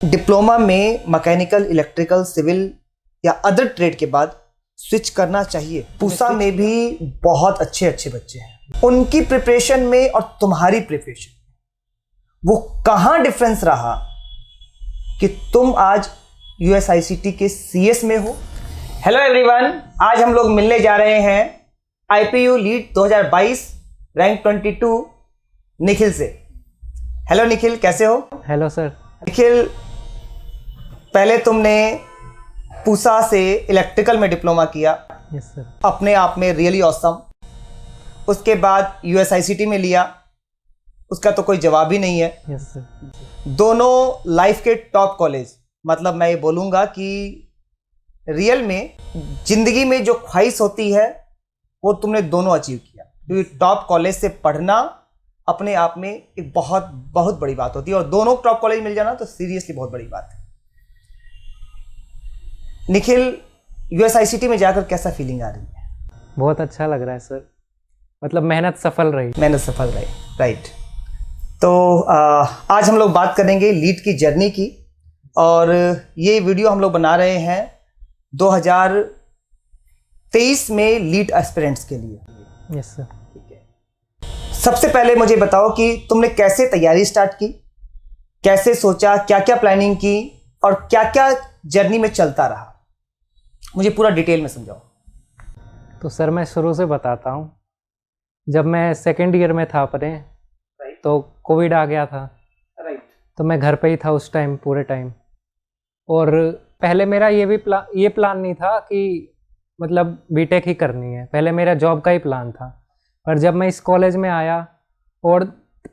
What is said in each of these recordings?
Diploma में mechanical, electrical, civil या other trade के बाद स्विच करना चाहिए। पूसा में भी बहुत अच्छे अच्छे बच्चे हैं, उनकी प्रिपरेशन में और तुम्हारी प्रिपरेशन में वो कहाँ डिफरेंस रहा कि तुम आज USICT के CS में हो। हेलो एवरीवन, आज हम लोग मिलने जा रहे हैं IPU लीड 2022 रैंक 22 निखिल से। हेलो निखिल, कैसे हो? Hello sir. निखिल, पहले तुमने पूसा से इलेक्ट्रिकल में डिप्लोमा किया। Yes sir. अपने आप में रियली ऑसम। उसके बाद USICT में लिया, उसका तो कोई जवाब ही नहीं है। Yes sir. दोनों लाइफ के टॉप कॉलेज, मतलब मैं ये बोलूँगा कि रियल में जिंदगी में जो ख्वाहिश होती है वो तुमने दोनों अचीव किया, क्योंकि टॉप कॉलेज से पढ़ना अपने आप में एक बहुत बहुत बड़ी बात होती है, और दोनों टॉप कॉलेज मिल जाना तो सीरियसली बहुत बड़ी बात है। निखिल, USICT में जाकर कैसा फीलिंग आ रही है? बहुत अच्छा लग रहा है सर, मतलब मेहनत सफल रही। राइट। तो आज हम लोग बात करेंगे लीड की जर्नी की, और ये वीडियो हम लोग बना रहे हैं 2023 में लीड एस्पिरेंट्स के लिए। Yes sir. ठीक है, सबसे पहले मुझे बताओ कि तुमने कैसे तैयारी स्टार्ट की, कैसे सोचा, क्या क्या प्लानिंग की, और क्या क्या जर्नी में चलता रहा, मुझे पूरा डिटेल में समझाओ। तो सर मैं शुरू से बताता हूँ। जब मैं सेकेंड ईयर में था अपने, तो कोविड आ गया था। तो मैं घर पे ही था उस टाइम, पूरे टाइम। और पहले मेरा ये प्लान नहीं था कि मतलब बीटेक ही करनी है, पहले मेरा जॉब का ही प्लान था। पर जब मैं इस कॉलेज में आया, और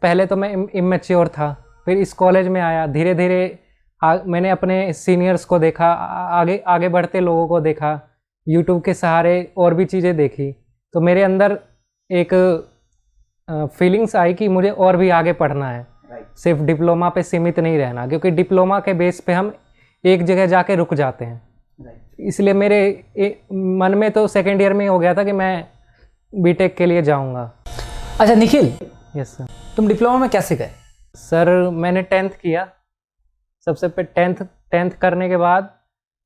पहले तो मैं इमेच्योर था, फिर इस कॉलेज में आया, धीरे धीरे मैंने अपने सीनियर्स को देखा, आगे बढ़ते लोगों को देखा, यूट्यूब के सहारे और भी चीज़ें देखी। तो मेरे अंदर एक फीलिंग्स आई कि मुझे और भी आगे पढ़ना है, सिर्फ डिप्लोमा पे सीमित नहीं रहना, क्योंकि डिप्लोमा के बेस पे हम एक जगह जाके रुक जाते हैं। इसलिए मेरे मन में तो सेकेंड ईयर में ही हो गया था कि मैं बीटेक के लिए जाऊंगा। अच्छा निखिल, यस सर। तुम डिप्लोमा में कैसे गए? सर मैंने 10th किया। सबसे पहले 10th करने के बाद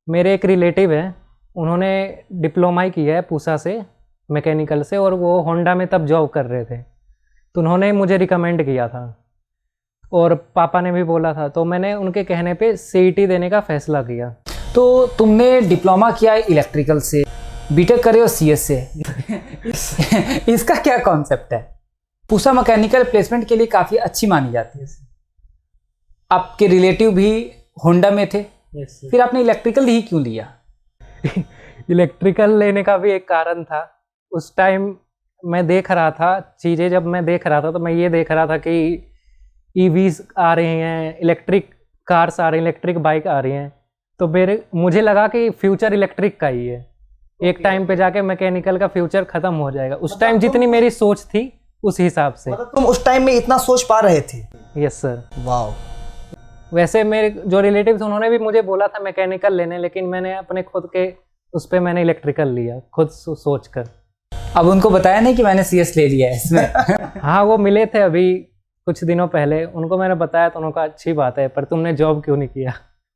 मेरे एक रिलेटिव हैं, उन्होंने डिप्लोमा ही किया है पूसा से, मैकेनिकल से, और वो होंडा में तब जॉब कर रहे थे। तो उन्होंने मुझे रिकमेंड किया था, और पापा ने भी बोला था, तो मैंने उनके कहने पे CET देने का फैसला किया। तो तुमने डिप्लोमा किया है इलेक्ट्रिकल से, बीटेक करे हो CS से। इसका क्या कॉन्सेप्ट है? पूसा मैकेनिकल प्लेसमेंट के लिए काफ़ी अच्छी मानी जाती है। आपके रिलेटिव भी होंडा में थे, फिर आपने इलेक्ट्रिकल ही क्यों लिया? इलेक्ट्रिकल लेने का भी एक कारण था। उस टाइम मैं देख रहा था चीज़ें, जब मैं देख रहा था तो मैं ये देख रहा था कि EVs आ रही हैं, इलेक्ट्रिक कार्स आ रही हैं, इलेक्ट्रिक बाइक आ रही हैं। तो मुझे लगा कि फ्यूचर इलेक्ट्रिक का ही है। एक टाइम पे जाके मैकेनिकल का फ्यूचर खत्म हो जाएगा। उस टाइम जितनी मेरी सोच थी उस हिसाब से। मतलब तुम उस टाइम में इतना सोच पा रहे थे? Yes sir. वाओ। वैसे मेरे जो रिलेटिव थे उन्होंने भी मुझे बोला था मैकेनिकल लेने, लेकिन मैंने अपने खुद के उस पर मैंने इलेक्ट्रिकल लिया, खुद सोच कर। अब उनको बताया नहीं कि मैंने CS ले लिया है इसमें? हाँ, वो मिले थे अभी कुछ दिनों पहले, उनको मैंने बताया तो उन्होंने कहा अच्छी बात है, पर तुमने जॉब क्यों नहीं किया?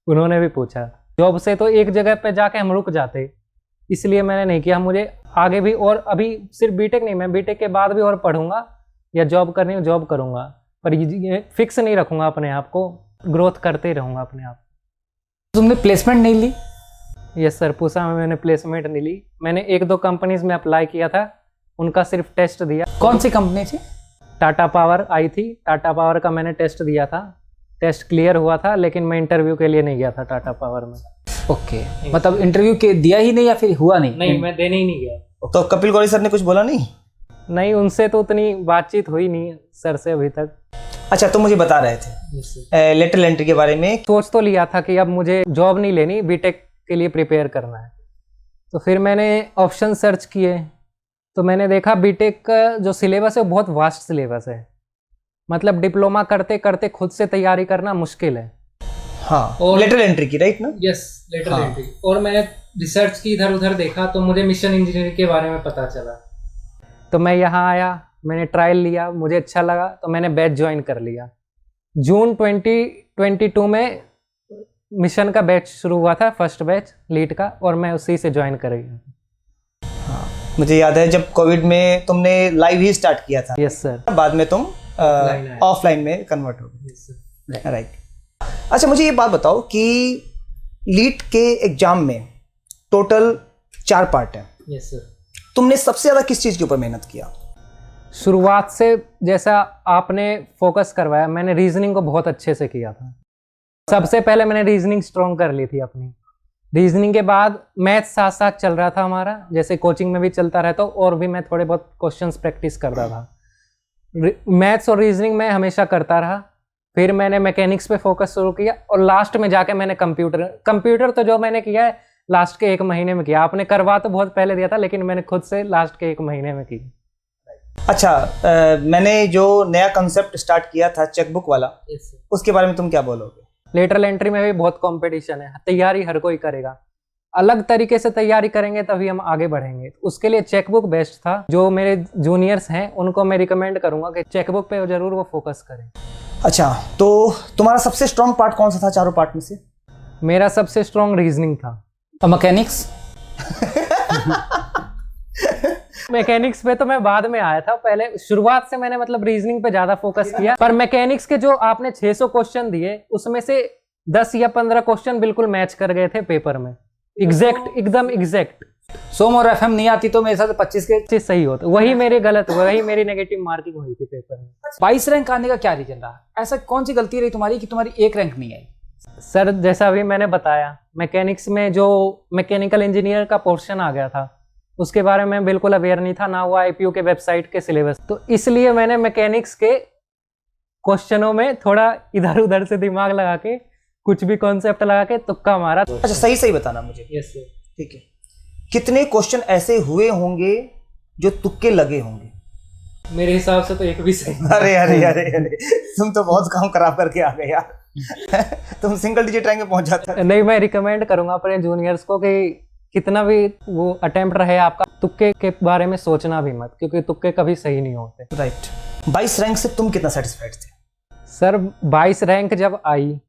उन्होंने भी पूछा। जॉब से तो एक जगह पे जाके हम रुक जाते, इसलिए मैंने नहीं किया। मुझे आगे भी, और अभी सिर्फ बीटेक नहीं, मैं बीटेक के बाद भी और पढ़ूंगा, या जॉब करनी हो जॉब करूंगा, पर ये फिक्स नहीं रखूंगा अपने आप को, ग्रोथ करते ही रहूंगा अपने आप। तुमने प्लेसमेंट नहीं ली? यस सर, पूसा में मैंने प्लेसमेंट नहीं ली। मैंने 1-2 कंपनीज में अप्लाई किया था, उनका सिर्फ टेस्ट दिया। कौन सी कंपनी थी? टाटा पावर आई थी, टाटा पावर का मैंने टेस्ट दिया था, टेस्ट क्लियर हुआ था, लेकिन मैं इंटरव्यू के लिए नहीं गया था टाटा पावर में। ओके, मतलब इंटरव्यू के दिया ही नहीं या फिर हुआ नहीं? नहीं, मैं देने ही नहीं गया। तो कपिल गौरी सर ने कुछ बोला नहीं? नहीं, उनसे तो उतनी बातचीत हुई नहीं सर से अभी तक। अच्छा, तुम मुझे बता रहे थे लेटरल एंट्री के बारे में। सोच तो लिया था कि अब मुझे जॉब नहीं लेनी, बीटेक के लिए प्रिपेयर करना है। तो फिर मैंने ऑप्शन सर्च किए, तो मैंने देखा बीटेक का जो सिलेबस है वो बहुत वास्ट सिलेबस है, मतलब डिप्लोमा करते करते खुद से तैयारी करना मुश्किल है। हाँ, और लेटरल एंट्री की, राइट ना? Yes, lateral entry. और मैंने रिसर्च की, इधर उधर देखा, तो मुझे मिशन इंजीनियरिंग के बारे में पता चला। तो मैं यहाँ आया, मैंने ट्रायल लिया, मुझे अच्छा लगा, तो मैंने बैच ज्वाइन कर लिया। जून 2022 में मिशन का बैच शुरू हुआ था, फर्स्ट बैच लीड का, और मैं उसी से ज्वाइन कर गया। मुझे याद है जब कोविड में तुमने लाइव ही स्टार्ट किया था। Yes sir. बाद में तुम ऑफलाइन में कन्वर्ट हो गए। राइट। अच्छा, मुझे ये बात बताओ कि लीड के एग्जाम में टोटल 4 पार्ट है। Yes sir. तुमने सबसे ज्यादा किस चीज के ऊपर मेहनत किया? शुरुआत से जैसा आपने फोकस करवाया, मैंने रीजनिंग को बहुत अच्छे से किया था। सबसे पहले मैंने रीजनिंग स्ट्रॉन्ग कर ली थी अपनी। रीजनिंग के बाद मैथ साथ साथ चल रहा था हमारा, जैसे कोचिंग में भी चलता रहता, और भी मैं थोड़े बहुत क्वेश्चंस प्रैक्टिस करता था। मैथ्स और रीजनिंग मैं हमेशा करता रहा। फिर मैंने मैकेनिक्स पे फोकस शुरू किया, और लास्ट में जाके मैंने कंप्यूटर तो जो मैंने किया है लास्ट के 1 महीने में किया। आपने करवा तो बहुत पहले दिया था, लेकिन मैंने खुद से लास्ट के 1 महीने में किया। अच्छा, मैंने जो नया कंसेप्ट स्टार्ट किया था चेकबुक वाला, उसके बारे में तुम क्या बोलोगे? लेटरल एंट्री में भी बहुत कंपटीशन है, तैयारी हर कोई करेगा। अलग तरीके से तैयारी करेंगे तभी हम आगे बढ़ेंगे। उसके लिए चेकबुक बेस्ट था। जो मेरे जूनियर्स हैं उनको मैं रिकमेंड करूंगा कि चेकबुक पे जरूर वो फोकस करें। अच्छा, तो तुम्हारा सबसे स्ट्रॉन्ग पार्ट कौन सा था चारों पार्ट में से? मेरा सबसे स्ट्रॉन्ग रीजनिंग था। और मैकेनिक्स? मैकेनिक्स पे तो मैं बाद में आया था। पहले शुरुआत से मैंने मतलब रीजनिंग पे ज्यादा फोकस किया, पर मैकेनिक्स के जो आपने 600 क्वेश्चन दिए उसमें से 10 या 15 क्वेश्चन बिल्कुल मैच कर गए थे पेपर में, एग्जैक्ट, एकदम एग्जैक्ट। सोम और एफएम नहीं आती तो मेरे साथ 25 के सही होता। वही मेरी गलत, वही मेरी नेगेटिव मार्किंग हुई थी पेपर में। 22 रैंक आने का क्या रीजन रहा? ऐसा कौन सी गलती रही तुम्हारी कि तुम्हारी 1 रैंक नहीं आई? सर जैसा अभी मैंने बताया, मैकेनिक्स में जो मैकेनिकल इंजीनियर का पोर्शन आ गया था उसके बारे में बिल्कुल अवेयर नहीं था, ना वो आईपीयू के वेबसाइट के सिलेबस। तो इसलिए मैंने मैकेनिक्स के क्वेश्चनों में थोड़ा इधर उधर से दिमाग लगा के, कुछ भी कॉन्सेप्ट लगा के तुक्का मारा। अच्छा, सही सही बताना मुझे। Yes sir. ठीक है। कितने क्वेश्चन ऐसे हुए होंगे जो तुक्के लगे होंगे? मेरे हिसाब से तो एक भी सही। अरे अरे अरे अरे, तुम तो बहुत काम खराब करके आ गए यार। तुम सिंगल डिजिट रैंक में पहुंच जाते। नहीं, मैं रिकमेंड करूंगा अपने जूनियर्स को कि कितना भी वो अटेम्प्ट रहे आपका, तुक्के के बारे में सोचना भी मत, क्योंकि तुक्के कभी सही नहीं होते। राइट। 22 रैंक से तुम कितना सेटिस्फाइड थे? सर 22 रैंक जब आई,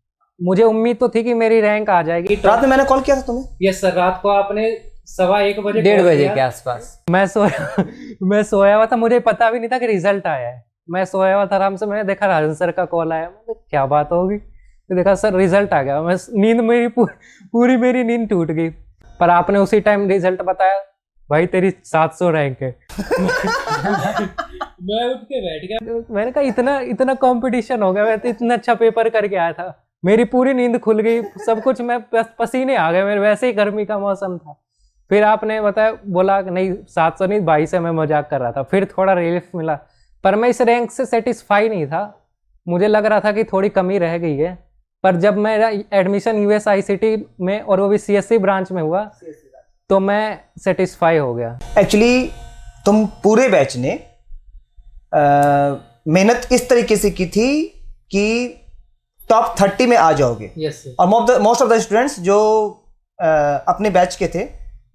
मुझे उम्मीद तो थी कि मेरी रैंक आ जाएगी। रात में मैंने कॉल किया था तुम्हें? यस सर, रात को आपने 1:15 बजे, 1:30 बजे के आसपास मैं सोया हुआ था। मुझे पता भी नहीं था कि रिजल्ट आया है। मैं सोया हुआ था आराम से, मैंने देखा राजन सर का कॉल आया। मैंने क्या बात होगी, तो देखा सर रिजल्ट आ गया। मैं नींद मेरी पूरी मेरी नींद टूट गई। पर आपने उसी टाइम रिजल्ट बताया, भाई तेरी 700 रैंक है। मैं उठ के बैठ गया। मैंने कहा इतना कंपटीशन हो गया, मैं तो इतना अच्छा पेपर करके आया था। मेरी पूरी नींद खुल गई, सब कुछ, मैं पसीने आ गए मेरे। वैसे ही गर्मी का मौसम था। फिर आपने बताया, बोला नहीं 700 नहीं 22 है। मैं मजाक कर रहा था। फिर थोड़ा रिलीफ मिला, पर मैं इस रैंक से सेटिस्फाई नहीं था। मुझे लग रहा था कि थोड़ी कमी रह गई है। पर जब मेरा एडमिशन यूएसआईसीटी में, और वो भी सीएससी ब्रांच में हुआ, तो मैं सेटिस्फाई हो गया। एक्चुअली तुम पूरे बैच ने मेहनत इस तरीके से की थी कि टॉप 30 में आ जाओगे। Yes sir. और मोस्ट ऑफ द स्टूडेंट्स जो अपने बैच के थे,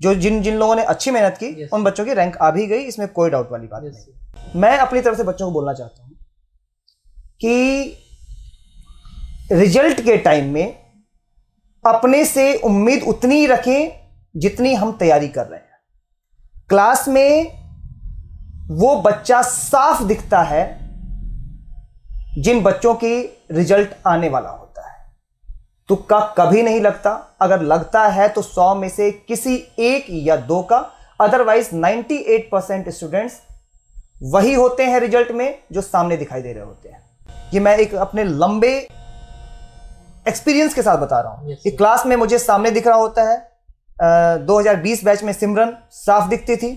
जो जिन लोगों ने अच्छी मेहनत की, Yes, उन बच्चों की रैंक आ भी गई, इसमें कोई डाउट वाली बात नहीं। मैं अपनी तरफ से बच्चों को बोलना चाहता हूँ कि रिजल्ट के टाइम में अपने से उम्मीद उतनी ही रखें जितनी हम तैयारी कर रहे हैं। क्लास में वो बच्चा साफ दिखता है जिन बच्चों की रिजल्ट आने वाला होता है। तुक्का कभी नहीं लगता। अगर लगता है तो 100 में से किसी 1 या 2 का। अदरवाइज 98% स्टूडेंट्स वही होते हैं रिजल्ट में जो सामने दिखाई दे रहे होते हैं। ये मैं एक अपने लंबे एक्सपीरियंस के साथ बता रहा हूं। Yes, कि क्लास में मुझे सामने दिख रहा होता है। 2020 बैच में सिमरन साफ दिखती थी।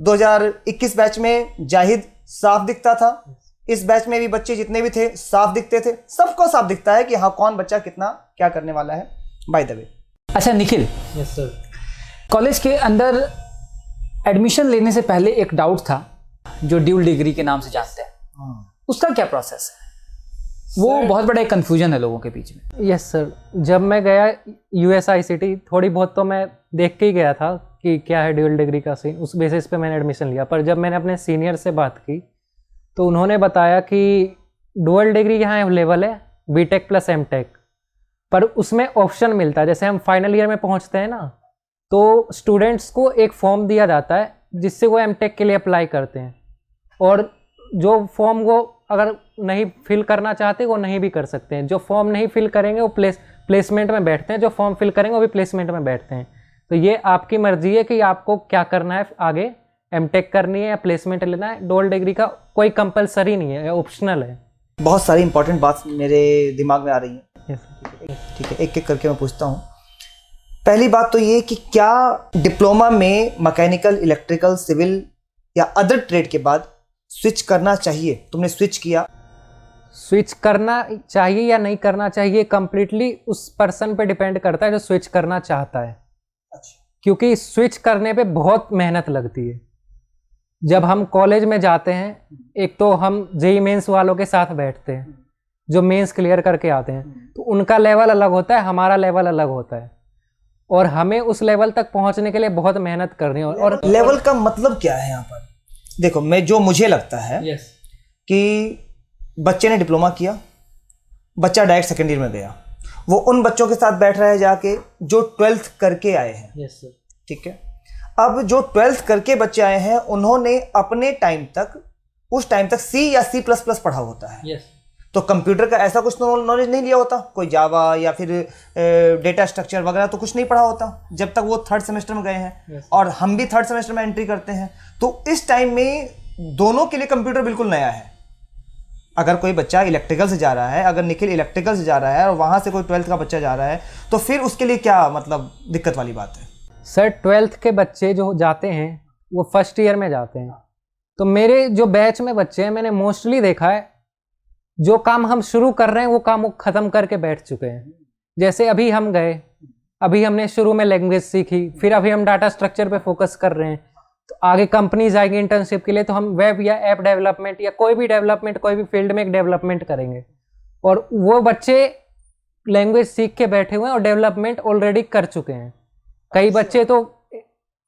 2021 बैच में जाहिद साफ दिखता था। इस बैच में भी बच्चे जितने भी थे साफ दिखते थे। सबको साफ दिखता है कि हाँ कौन बच्चा कितना क्या करने वाला है। बाय द वे, अच्छा निखिल, यस सर, कॉलेज के अंदर एडमिशन लेने से पहले एक डाउट था जो ड्यूल डिग्री के नाम से जानते हैं, उसका क्या प्रोसेस है? वो बहुत बड़ा एक कंफ्यूजन है लोगों के बीच में। Yes sir. जब मैं गया यूएसआईसीटी, थोड़ी बहुत तो मैं देख के ही गया था कि क्या है ड्यूल डिग्री का सीन। उस बेसिस पे मैंने एडमिशन लिया। पर जब मैंने अपने सीनियर से बात की तो उन्होंने बताया कि डुअल डिग्री यहाँ अवेलेबल है, बीटेक प्लस एमटेक। पर उसमें ऑप्शन मिलता है। जैसे हम फाइनल ईयर में पहुंचते हैं ना, तो स्टूडेंट्स को एक फॉर्म दिया जाता है जिससे वो एमटेक के लिए अप्लाई करते हैं, और जो फॉर्म वो अगर नहीं फिल करना चाहते वो नहीं भी कर सकते हैं। जो फॉर्म नहीं फिल करेंगे वो प्लेसमेंट में बैठते हैं, जो फॉर्म फिल करेंगे वो भी प्लेसमेंट में बैठते हैं। तो ये आपकी मर्जी है कि आपको क्या करना है, आगे एमटेक करनी है या प्लेसमेंट लेना है। डुअल डिग्री का कोई कंपलसरी नहीं है, ऑप्शनल है। बहुत सारी इंपॉर्टेंट बात मेरे दिमाग में आ रही है। Yes. ठीक है, एक एक करके मैं पूछता हूँ। पहली बात तो ये कि क्या डिप्लोमा में मैकेनिकल, इलेक्ट्रिकल, सिविल या अदर ट्रेड के बाद स्विच करना चाहिए? तुमने स्विच किया। स्विच करना चाहिए या नहीं करना चाहिए कंप्लीटली उस पर्सन पे डिपेंड करता है जो स्विच करना चाहता है। अच्छा। क्योंकि स्विच करने पे बहुत मेहनत लगती है। जब हम कॉलेज में जाते हैं, एक तो हम जेई मेंस वालों के साथ बैठते हैं जो मेंस क्लियर करके आते हैं, तो उनका लेवल अलग होता है, हमारा लेवल अलग होता है, और हमें उस लेवल तक पहुंचने के लिए बहुत मेहनत करनी है। और लेवल का मतलब क्या है यहाँ पर? देखो, मुझे लगता है कि बच्चे ने डिप्लोमा किया, बच्चा डायरेक्ट सेकेंड ईयर में गया, वो उन बच्चों के साथ बैठ रहा है जाके जो 12th करके आए हैं। Yes sir. ठीक है, अब जो 12th करके बच्चे आए हैं उन्होंने अपने टाइम तक, उस टाइम तक C या C++ पढ़ा होता है। यस। तो कंप्यूटर का ऐसा कुछ नॉलेज नहीं लिया होता, कोई जावा या फिर डेटा स्ट्रक्चर वगैरह तो कुछ नहीं पढ़ा होता जब तक वो 3rd सेमेस्टर में गए हैं। Yes. और हम भी 3rd सेमेस्टर में एंट्री करते हैं, तो इस टाइम में दोनों के लिए कंप्यूटर बिल्कुल नया है। अगर कोई बच्चा इलेक्ट्रिकल से जा रहा है, अगर निखिल इलेक्ट्रिकल से जा रहा है और वहाँ से कोई 12th का बच्चा जा रहा है, तो फिर उसके लिए क्या मतलब दिक्कत वाली बात है? सर 12th के बच्चे जो जाते हैं वो फर्स्ट ईयर में जाते हैं। तो मेरे जो बैच में बच्चे हैं, मैंने मोस्टली देखा है जो काम हम शुरू कर रहे हैं वो काम वो ख़त्म करके बैठ चुके हैं। जैसे अभी हम गए, अभी हमने शुरू में लैंग्वेज सीखी, फिर अभी हम डाटा स्ट्रक्चर पे फोकस कर रहे हैं। तो आगे कंपनीज आएगी इंटर्नशिप के लिए, तो हम वेब या ऐप डेवलपमेंट या कोई भी डेवलपमेंट, कोई भी फील्ड में एक डेवलपमेंट करेंगे। और वो बच्चे लैंग्वेज सीख के बैठे हुए हैं और डेवलपमेंट ऑलरेडी कर चुके हैं। कई बच्चे तो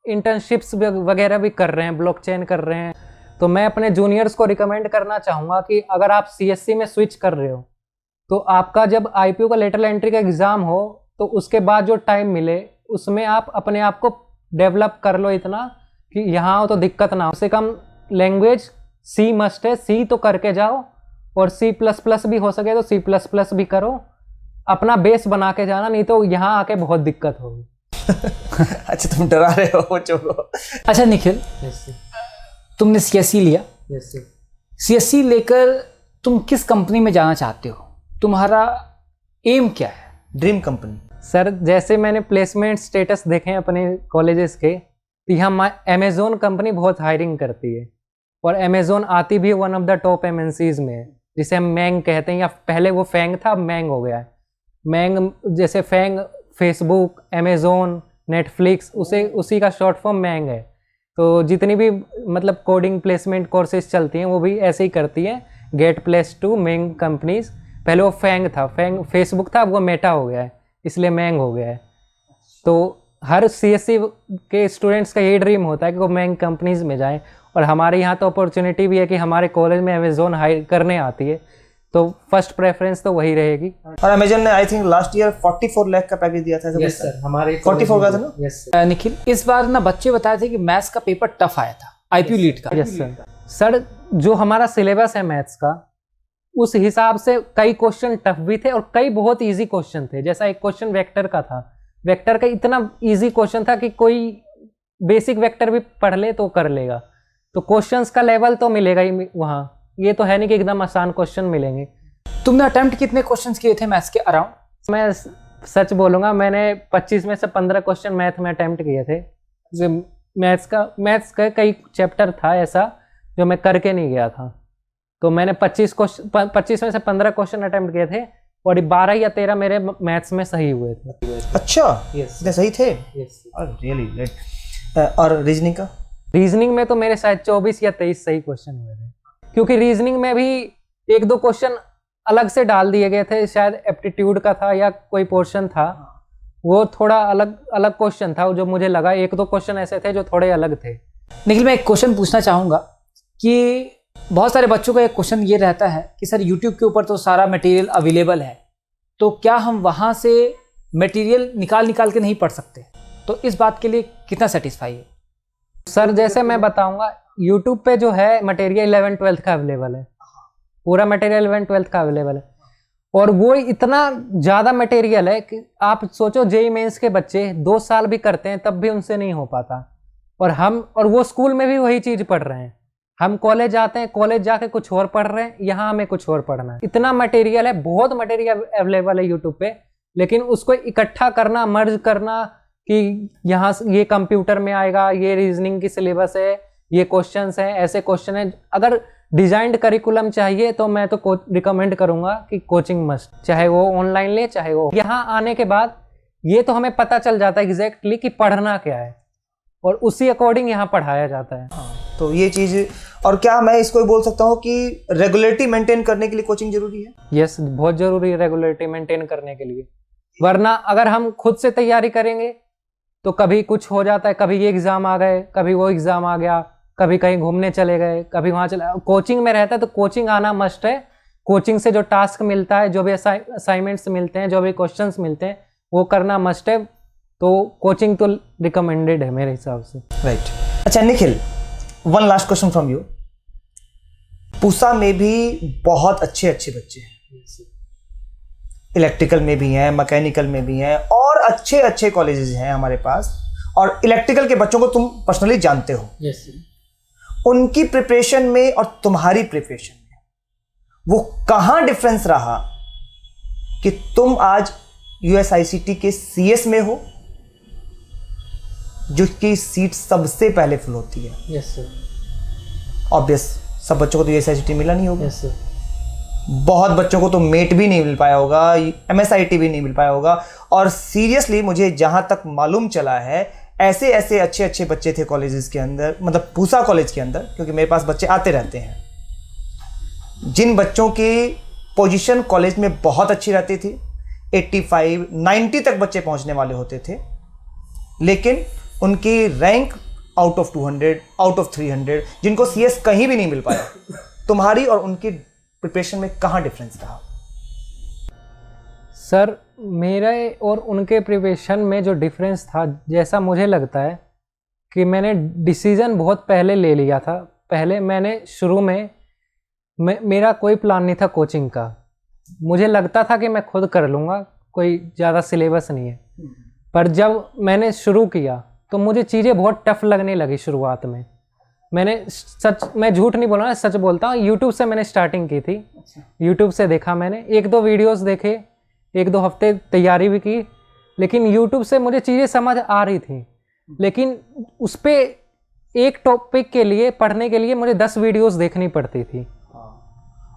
इंटर्नशिप्स वगैरह भी कर रहे हैं, ब्लॉकचेन कर रहे हैं। तो मैं अपने जूनियर्स को रिकमेंड करना चाहूँगा कि अगर आप सीएससी में स्विच कर रहे हो, तो आपका जब आईपीओ का लेटरल एंट्री का एग्ज़ाम हो, तो उसके बाद जो टाइम मिले उसमें आप अपने आप को डेवलप कर लो इतना कि यहाँ हो तो दिक्कत ना हो। उससे कम लैंग्वेज सी मस्ट है, सी तो करके जाओ, और C++ भी हो सके तो C++ भी करो। अपना बेस बना के जाना, नहीं तो यहाँ आके बहुत दिक्कत होगी। अच्छा, तुम डरा रहे हो बच्चों को। अच्छा निखिल, तुमने सीएससी लिया। सीएससी लेकर तुम किस कंपनी में जाना चाहते हो? तुम्हारा एम क्या है? Dream company. सर जैसे मैंने प्लेसमेंट स्टेटस देखे हैं अपने कॉलेजेस के, तो यहाँ अमेजोन कंपनी बहुत हायरिंग करती है, और अमेजोन आती भी one of the top MNCs में है, जिसे हम मैंग कहते हैं, या पहले वो फैंग था, अब मैंग हो गया है। मैंग जैसे फैंग फेसबुक, अमेजोन, नेटफ्लिक्स, उसी का शॉर्ट फॉर्म मैंग है। तो जितनी भी मतलब कोडिंग प्लेसमेंट कोर्सेज चलती हैं वो भी ऐसे ही करती हैं, गेट प्लेस टू मैंग कंपनीज। पहले वो फैंग था, फैंग फेसबुक था, अब वो मेटा हो गया है, इसलिए मैंग हो गया है। तो हर सीएससी के स्टूडेंट्स का यही ड्रीम होता है कि वो मैंग कंपनीज में जाएं, और हमारे यहाँ तो अपॉर्चुनिटी भी है कि हमारे कॉलेज में अमेजोन हायर करने आती है, तो फर्स्ट प्रेफरेंस तो वही रहेगी। और अमेजन ने I think last year 44 lakh का पैकेज दिया था। यस सर, हमारे 44 का था ना? यस निखिल, इस बार ना बच्चे बताए थे कि मैथ्स का पेपर टफ आया था, आईपीयू लीड का। Yes sir. सर जो हमारा सिलेबस है मैथ्स का, उस हिसाब से कई क्वेश्चन टफ भी थे और कई बहुत इजी क्वेश्चन थे। जैसा एक क्वेश्चन वेक्टर का था, वेक्टर का इतना इजी क्वेश्चन था कि कोई बेसिक वेक्टर भी पढ़ ले तो कर लेगा। तो क्वेश्चंस का लेवल तो मिलेगा ही वहाँ, ये तो है नहीं कि एकदम आसान क्वेश्चन मिलेंगे। तुमने अटेम्प्ट कितने क्वेश्चंस किए थे मैथ्स के अराउंड? मैं सच बोलूँगा, मैंने 25 में से 15 क्वेश्चन मैथ में अटेम्प्ट किए थे। मैथ्स का कई चैप्टर था ऐसा जो मैं करके नहीं गया था, तो मैंने 25 में से 15 क्वेश्चन अटेम्प्ट किए थे, और 12 या 13 मेरे मैथ्स में सही हुए थे। अच्छा, यस इतने सही थे? यस। Really great. और रीजनिंग का? रीजनिंग में तो मेरे शायद 24 या 23 सही क्वेश्चन हुए थे, क्योंकि रीजनिंग में भी 1-2 क्वेश्चन अलग से डाल दिए गए थे, शायद एप्टीट्यूड का था या कोई पोर्शन था, वो थोड़ा अलग अलग क्वेश्चन था जो मुझे लगा। 1-2 क्वेश्चन ऐसे थे जो थोड़े अलग थे। निखिल, मैं एक क्वेश्चन पूछना चाहूँगा कि बहुत सारे बच्चों का एक क्वेश्चन ये रहता है कि सर यूट्यूब के ऊपर तो सारा मटेरियल अवेलेबल है, तो क्या हम वहाँ से मटेरियल निकाल के नहीं पढ़ सकते? तो इस बात के लिए कितना सेटिस्फाई है? सर जैसे मैं बताऊंगा, यूट्यूब पे जो है मटेरियल 11-12 का अवेलेबल है, पूरा मटेरियल 11-12 का अवेलेबल है। और वो इतना ज़्यादा मटेरियल है कि आप सोचो जेईई मेंस के बच्चे 2 साल भी करते हैं तब भी उनसे नहीं हो पाता। और वो स्कूल में भी वही चीज़ पढ़ रहे हैं। हम कॉलेज जाते हैं, कॉलेज जाके कुछ और पढ़ रहे हैं, यहाँ हमें कुछ और पढ़ना है। इतना मटेरियल है, बहुत मटेरियल अवेलेबल है यूट्यूब पे, लेकिन उसको इकट्ठा करना, मर्ज करना कि यहाँ ये कंप्यूटर में आएगा, ये रीजनिंग की सिलेबस है, ये क्वेश्चंस हैं, ऐसे क्वेश्चन है। अगर डिजाइंड करिकुलम चाहिए तो मैं तो रिकमेंड करूंगा कि कोचिंग मस्ट, चाहे वो ऑनलाइन ले चाहे वो। यहाँ आने के बाद ये तो हमें पता चल जाता है एग्जैक्टली कि पढ़ना क्या है, और उसी अकॉर्डिंग यहाँ पढ़ाया जाता है। तो ये चीज़, और क्या मैं इसको बोल सकता हूँ कि रेगुलरिटी मेंटेन करने के लिए कोचिंग जरूरी है? यस, बहुत जरूरी है रेगुलरिटी मेंटेन करने के लिए। वरना अगर हम खुद से तैयारी करेंगे तो कभी कुछ हो जाता है, कभी ये एग्जाम आ गए, कभी वो एग्जाम आ गया, कभी कहीं घूमने चले गए, कभी वहाँ चले। कोचिंग में रहता है तो कोचिंग आना मस्ट है। कोचिंग से जो टास्क मिलता है, जो भी असाइनमेंट्स मिलते हैं, जो भी क्वेश्चंस मिलते हैं, वो करना मस्ट है। तो कोचिंग तो रिकमेंडेड है मेरे हिसाब से। राइट। अच्छा Nikhil, one last question from you. Pusa में भी बहुत अच्छे अच्छे बच्चे हैं, इलेक्ट्रिकल में भी हैं, मैकेनिकल में भी हैं, और अच्छे अच्छे कॉलेजेस हैं हमारे पास। और इलेक्ट्रिकल के बच्चों को तुम पर्सनली जानते हो। यस। उनकी प्रिपरेशन में और तुम्हारी प्रिपरेशन में वो कहाँ डिफरेंस रहा कि तुम आज यूएसआईसीटी के सीएस में हो, जो कि सीट सबसे पहले फुल होती है? Yes sir. ऑब्वियस, सब बच्चों को तो यूएसआईसीटी मिला नहीं होगा। Yes sir. बहुत बच्चों को तो मेट भी नहीं मिल पाया होगा, एमएसआईटी भी नहीं मिल पाया होगा। और सीरियसली मुझे जहां तक मालूम चला है, ऐसे ऐसे अच्छे अच्छे बच्चे थे कॉलेजेस के अंदर, मतलब पूसा कॉलेज के अंदर, क्योंकि मेरे पास बच्चे आते रहते हैं, जिन बच्चों की पोजीशन कॉलेज में बहुत अच्छी रहती थी। 85-90 तक बच्चे पहुंचने वाले होते थे, लेकिन उनकी rank out of 200, out of 300, जिनको सीएस कहीं भी नहीं मिल पाया। तुम्हारी और उनकी प्रिपरेशन में कहाँ डिफरेंस रहा? सर मेरे और उनके प्रिपरेशन में जो डिफरेंस था, जैसा मुझे लगता है कि मैंने डिसीज़न बहुत पहले ले लिया था। पहले मैंने शुरू में मेरा कोई प्लान नहीं था कोचिंग का। मुझे लगता था कि मैं खुद कर लूँगा, कोई ज़्यादा सिलेबस नहीं है। पर जब मैंने शुरू किया तो मुझे चीज़ें बहुत टफ लगने लगी शुरुआत में। मैं झूठ नहीं बोल रहा, सच बोलता हूँ। यूट्यूब से मैंने स्टार्टिंग की थी। यूट्यूब से देखा मैंने, 1-2 वीडियोस देखे, 1-2 हफ्ते तैयारी भी की, लेकिन यूट्यूब से मुझे चीज़ें समझ आ रही थी। लेकिन उस पर एक टॉपिक के लिए पढ़ने के लिए मुझे 10 वीडियोस देखनी पड़ती थी।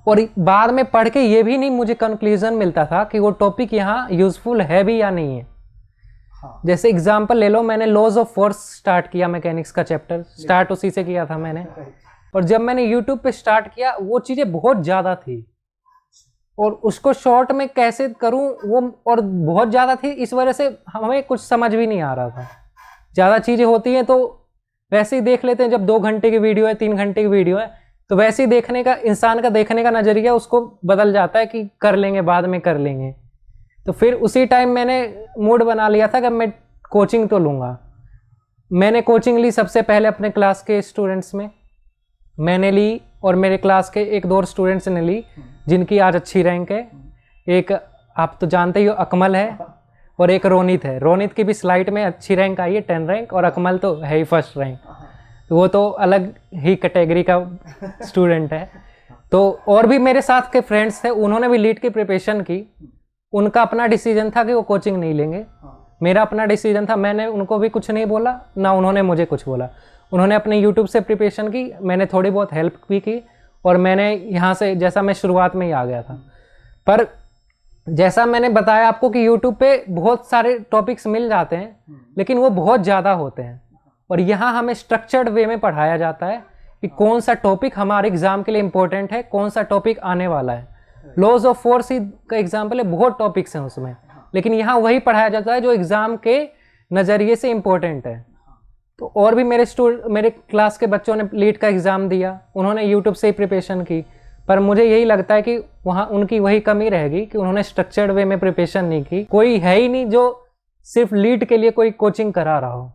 और बाद में पढ़ के ये भी नहीं मुझे कंक्लूजन मिलता था कि वो टॉपिक यहाँ यूज़फुल है भी या नहीं है। जैसे एग्जाम्पल ले लो, मैंने लॉज ऑफ फोर्स स्टार्ट किया, मैकेनिक्स का चैप्टर स्टार्ट उसी से किया था मैंने। और जब मैंने यूट्यूब पे स्टार्ट किया, वो चीज़ें बहुत ज़्यादा थी और उसको शॉर्ट में कैसे करूं वो, और बहुत ज़्यादा थी, इस वजह से हमें कुछ समझ भी नहीं आ रहा था। ज़्यादा चीज़ें होती हैं तो वैसे ही देख लेते हैं। जब 2 घंटे की वीडियो है, 3 घंटे की वीडियो है, तो वैसे ही देखने का, इंसान का देखने का नज़रिया उसको बदल जाता है कि कर लेंगे, बाद में कर लेंगे। तो फिर उसी टाइम मैंने मूड बना लिया था कि मैं कोचिंग तो लूँगा। मैंने कोचिंग ली सबसे पहले अपने क्लास के स्टूडेंट्स में मैंने ली, और मेरे क्लास के 1-2 और स्टूडेंट्स ने ली जिनकी आज अच्छी रैंक है। एक आप तो जानते ही हो, अकमल है, और एक रोनित है। रोनित की भी स्लाइड में अच्छी रैंक आई है, 10 रैंक, और अकमल तो है ही फर्स्ट रैंक। तो वो तो अलग ही कैटेगरी का स्टूडेंट है। तो और भी मेरे साथ के फ्रेंड्स थे, उन्होंने भी लीड की प्रिपरेशन की। उनका अपना डिसीजन था कि वो कोचिंग नहीं लेंगे, मेरा अपना डिसीजन था। मैंने उनको भी कुछ नहीं बोला, ना उन्होंने मुझे कुछ बोला। उन्होंने अपने यूट्यूब से प्रिपरेशन की, मैंने थोड़ी बहुत हेल्प भी की, और मैंने यहाँ से, जैसा मैं शुरुआत में ही आ गया था। पर जैसा मैंने बताया आपको कि यूट्यूब पे बहुत सारे टॉपिक्स मिल जाते हैं, लेकिन वो बहुत ज़्यादा होते हैं। और यहाँ हमें स्ट्रक्चर्ड वे में पढ़ाया जाता है कि कौन सा टॉपिक हमारे एग्ज़ाम के लिए इम्पोर्टेंट है, कौन सा टॉपिक आने वाला है। लॉज ऑफ फोर्स ही का एग्जाम्पल है, बहुत टॉपिक्स हैं उसमें, लेकिन यहाँ वही पढ़ाया जाता है जो एग्ज़ाम के नज़रिए से इम्पोर्टेंट है। तो और भी मेरे क्लास के बच्चों ने लीड का एग्ज़ाम दिया, उन्होंने यूट्यूब से ही प्रिपरेशन की। पर मुझे यही लगता है कि वहाँ उनकी वही कमी रहेगी कि उन्होंने स्ट्रक्चर्ड वे में प्रिपरेशन नहीं की। कोई है ही नहीं जो सिर्फ लीड के लिए कोई कोचिंग करा रहा हो,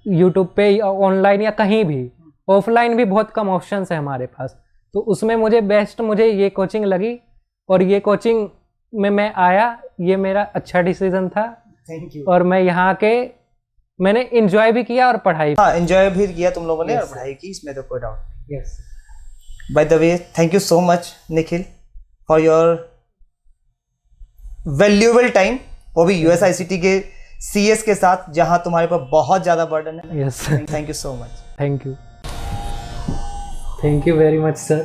यूट्यूब पे या ऑनलाइन या कहीं भी। ऑफलाइन भी बहुत कम ऑप्शंस है हमारे पास, तो उसमें मुझे बेस्ट ये कोचिंग लगी और ये कोचिंग में मैं आया, ये मेरा अच्छा डिसीजन था। Thank you. और मैं यहाँ के मैंने एंजॉय भी किया और पढ़ाई हाँ, एंजॉय भी किया तुम लोगों ने Yes, और पढ़ाई की, इसमें तो कोई डाउट नहीं। Yes by the way, thank you so much Nikhil for your valuable time, वो भी USICT के CS के साथ, जहां तुम्हारे पर बहुत ज़्यादा बर्डन है। Yes thank you so much. Thank you very much sir.